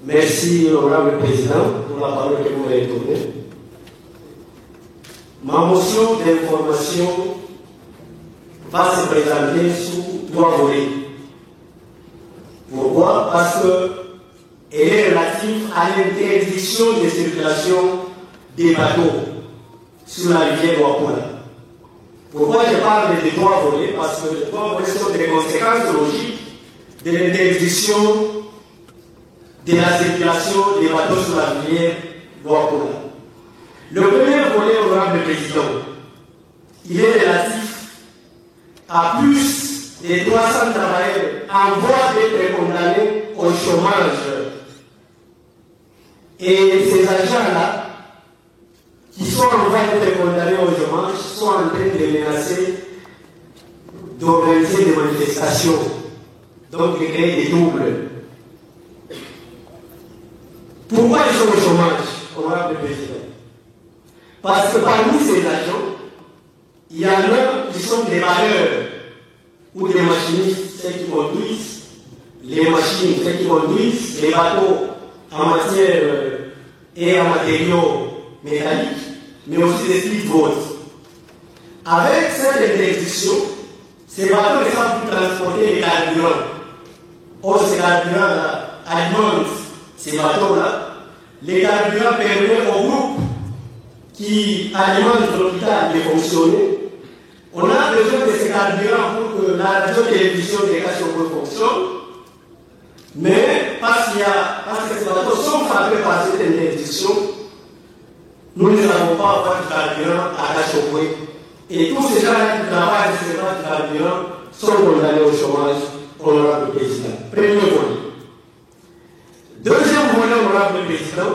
Merci, honorable président, pour la parole que vous m'avez donnée. Ma motion d'information va se présenter sous 3 volets. Pourquoi? Parce qu'elle est relative à l'interdiction de circulation des bateaux sur la rivière Ouapula. Pourquoi je parle des 3 volets? Parce que les 3 volets sont des conséquences logiques de l'interdiction de la circulation des bateaux sur la rivière Ouapula. Le premier volet, honorable président, il est relatif à plus de 300 travailleurs en voie d'être condamnés au chômage. Et ces agents-là, qui sont en voie d'être condamnés au chômage, sont en train de menacer d'organiser des manifestations, donc de créer des doubles. Pourquoi ils sont au chômage, honorable président? Parce que parmi ces agents, il y en a qui sont des valeurs ou des machinistes, ceux qui conduisent les machines, ceux qui conduisent les bateaux en matière et en matériaux métalliques, mais aussi des speedboats. Avec cette interdiction, ces bateaux ne savent plus transporter les carburants. Or, ces carburants-là alimentent ces bateaux-là. Les carburants permettent au groupe qui alimente l'hôpital de fonctionner. On a besoin de ces carburants pour que la radio-télévision des Cachopo fonctionne. Mais parce que ces bateaux sont frappés par cette interdiction, nous ne savons pas avoir du carburant à Cachopo. Et tous ces gens qui travaillent sur ce carburant sont condamnés au chômage, honorable président. Premier volet. Deuxième volet, honorable président,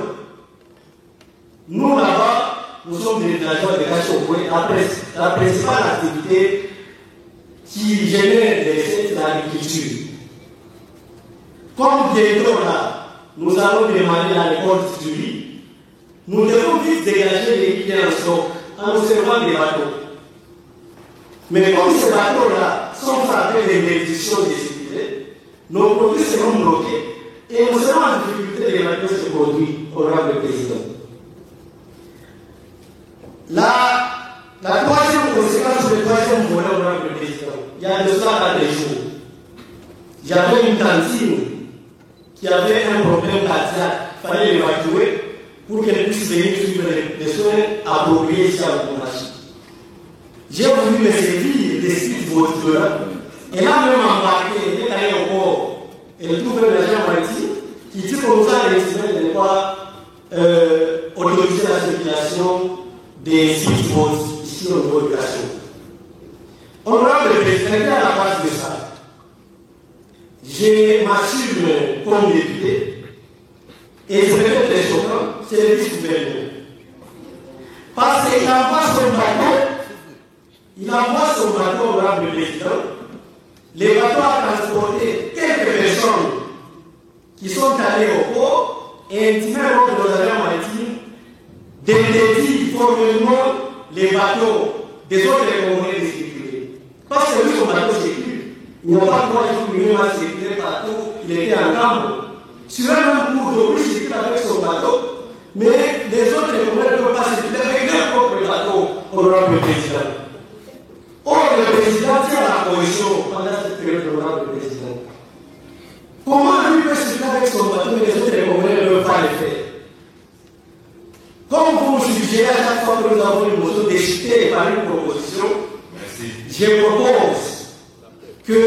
nous là-bas, nous sommes des villageois de Cachopo. La principale activité qui génère des recettes, c'est l'agriculture. Comme bientôt là, nous allons demander la récolte du riz, nous devons vite dégager les rizières en stock en observant des bateaux. Mais comme ces bateaux-là sont frappés d'interdiction de circuler, nos produits seront bloqués et nous serons en difficulté d'évacuer ces produits, honorable président. La troisième conséquence, le troisième volet, honorable président, il y a de cela 4 jours. J'avais une cantine qui avait un problème cardiaque, il fallait l'évacuer pour qu'elle puisse venir suivre les soins appropriés ici à Bumachi. J'ai voulu me servir des speedboats et là même embarqué, elle est allée au port, elle trouve un agent maritime qui dit comme ça l'incident de ne pas autoriser la circulation des speedboats ici au niveau de la Cachopo. Honorable président, à la base de ça, je m'assume comme député et je répète les choquants, c'est le vice-gouverneur. Parce qu'il envoie son bateau, honorable président, les bateaux à transporter quelques personnes qui sont allées au port et intimer l'ordre aux agents maritimes d'interdire formellement les bateaux des autres Congolais de circuler. Parce que lui, son bateau circule. Il n'a pas 3 jours minimum à circuler partout, il était en camp. Sur un même cours d'eau, il circule avec son bateau, mais les autres Congolais ne peuvent pas circuler avec leur propre bateau, honorable président. Or, le président tient la position pendant cette période, honorable président. Comment lui peut circuler avec son bateau, mais les autres Congolais ne peuvent pas le faire? Comme vous me suggérez à chaque fois que nous avons une motion décidée par une proposition, je propose que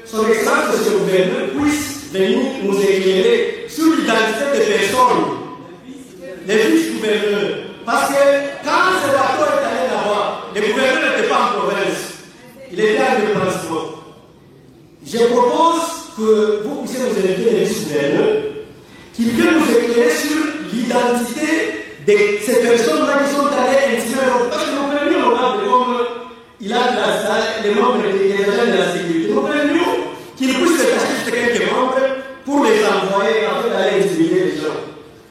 son excellence, monsieur le gouverneur, puisse venir nous éclairer sur l'identité des personnes, les vice-gouverneurs. Parce que quand ce bateau est allé là-bas, le gouverneur n'était pas en province, il était en déplacement. Je propose que vous puissiez nous inviter les vice-gouverneurs, qu'ils viennent nous éclairer sur l'identité de ces personnes-là qui sont allées intimer l'ordre. Parce que nous prenions l'honorable comme il a les membres des agents de la sécurité. Nous prenions qu'il puisse se cacher quelques membres pour les envoyer afin d'aller intimider les gens.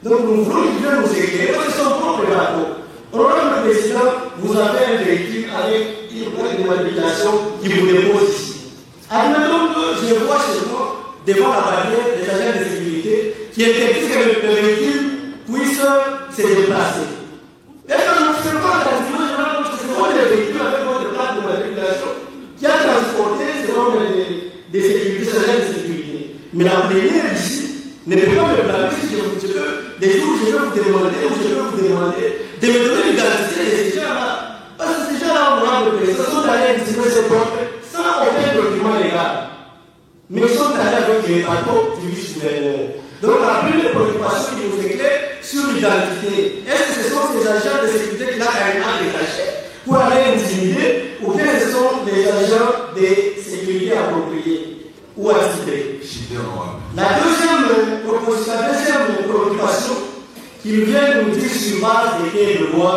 Donc nous voulons qu'ils viennent nous éclairer parce que c'est son propre bateau. Honorable président, vous avez un véhicule avec une plaque de manipulation qui vous dépose ici. Admettons que je vois chez moi, devant la barrière des agents de sécurité, qui interdit que le véhicule puisse se déplacer. Et quand nous observons attentivement, ce sont des véhicules avec votre plaque de matriculation qui a transporté selon des sécurités, de sécurité. Mais la première ici ne peut pas me blâmer si des jours je vais vous demander, ou je vais vous demander de me donner l'identité de ces gens-là. Parce que ces gens-là, honorable président, sont allés distribuer ces portes sans aucun document légal. Mais ils sont allés avec les bateaux du vice-gouverneur. Donc la première préoccupation qui nous éclaire sur l'identité, est-ce que ce sont ces agents de sécurité qui l'ont carrément détaché pour aller intimider, ou bien ce sont des agents de sécurité appropriés ou attitrés? La deuxième préoccupation qu'il vient nous dire sur base desquelles le roi,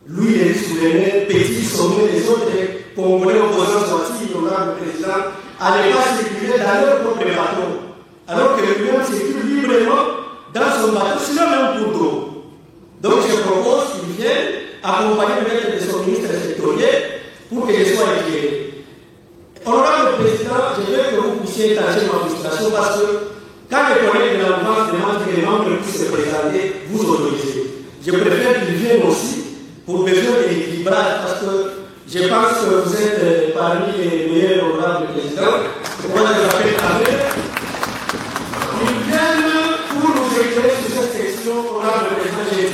lui, le vice-gouverneur, petit sommet des autres Congolais opposants sortis, l'honorable président, à ne pas circuler dans leur propre bateau, alors que lui-même circule librement dans son bateau, sinon même pour d'eau. Donc je propose qu'il vienne accompagner le maître de son ministre sectoriel pour que je sois éclairé. Honorable président, je veux que vous puissiez étager ma frustration parce que quand les collègues de la mouvance demandent que les membres puissent se présenter, vous autorisez. Je préfère qu'ils viennent aussi pour besoin de l'équilibrage parce que je pense que vous êtes parmi les meilleurs honorables présidents. Moi, je l'appelle avec. Ils viennent pour nous éclairer sur cette question, honorable président.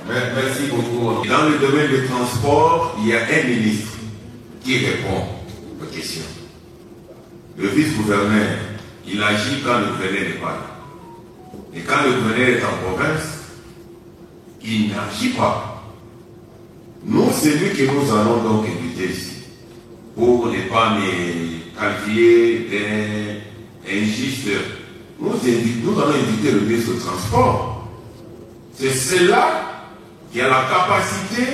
Merci beaucoup. Dans le domaine du transport, il y a un ministre qui répond aux questions. Le vice-gouverneur, il agit quand le gouverneur n'est pas là. Et quand le gouverneur est en province, il n'agit pas. Nous, c'est lui que nous allons donc inviter ici, pour ne pas me qualifier d'injuste. Nous allons inviter le ministre du Transport. C'est cela qui a la capacité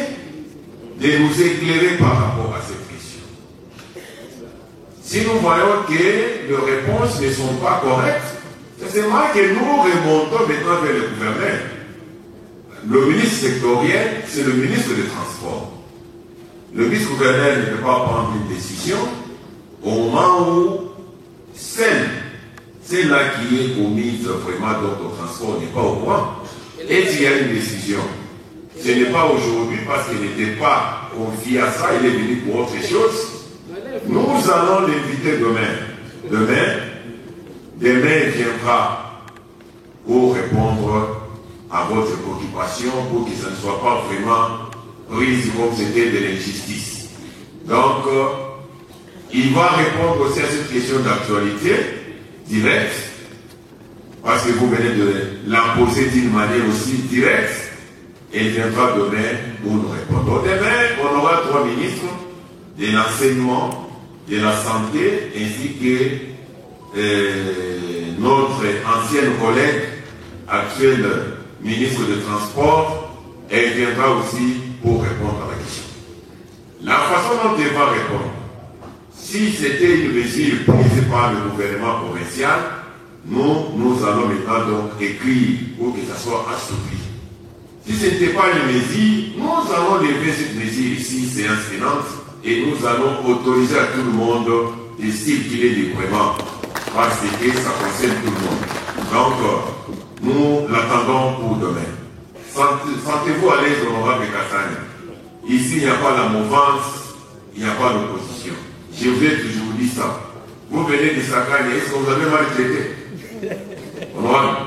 de nous éclairer par rapport à cette question. Si nous voyons que les réponses ne sont pas correctes, c'est vrai que nous remontons maintenant vers le gouverneur. Le ministre sectoriel, c'est le ministre des Transports. Le vice-gouverneur ne peut pas prendre une décision au moment où celle-là qui est commise vraiment au transport n'est pas au courant. Et s'il y a une décision, ce n'est pas aujourd'hui parce qu'il n'était pas confié à ça, il est venu pour autre chose. Nous allons l'inviter demain. Demain, il viendra pour répondre à votre préoccupation pour que ça ne soit pas vraiment prise comme c'était de l'injustice. Donc, il va répondre aussi à cette question d'actualité directe, parce que vous venez de la poser d'une manière aussi directe, et il viendra demain pour nous répondre. Demain, on aura 3 ministres de l'enseignement, de la santé, ainsi que notre ancienne collègue, actuelle ministre des Transports, elle viendra aussi pour répondre à la question. La façon dont elle va répondre, si c'était une mesure prise par le gouvernement provincial, nous allons maintenant donc écrire pour que ça soit assoupli. Si ce n'était pas une mesure, nous allons lever cette mesure ici, séance tenante, et nous allons autoriser à tout le monde de circuler librement, parce que ça concerne tout le monde. Donc, nous l'attendons pour demain. Sentez-vous à l'aise, honorable Kassani. Ici, il n'y a pas la mouvance, il n'y a pas d'opposition. Je vous ai toujours dit ça. Vous venez de Sakane, est-ce que vous avez maltraité? Honorable,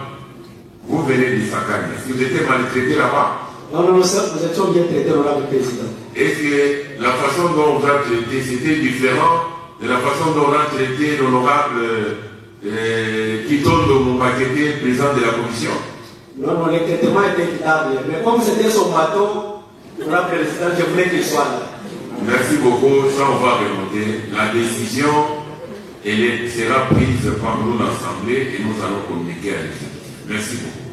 vous venez de Sakane, est-ce que vous étiez maltraité là-bas? Non, nous étions bien traités, honorable président. Est-ce que la façon dont on vous a traité, c'était différent de la façon dont on a traité l'honorable Kitondo Moumakete, président de la commission? Non, le traitement était équitable. Mais comme c'était son bateau, honorable président, je voulais qu'il soit là. Merci beaucoup. Ça, on va remonter. La décision, elle sera prise par nous l'Assemblée et nous allons communiquer avec vous. Merci beaucoup.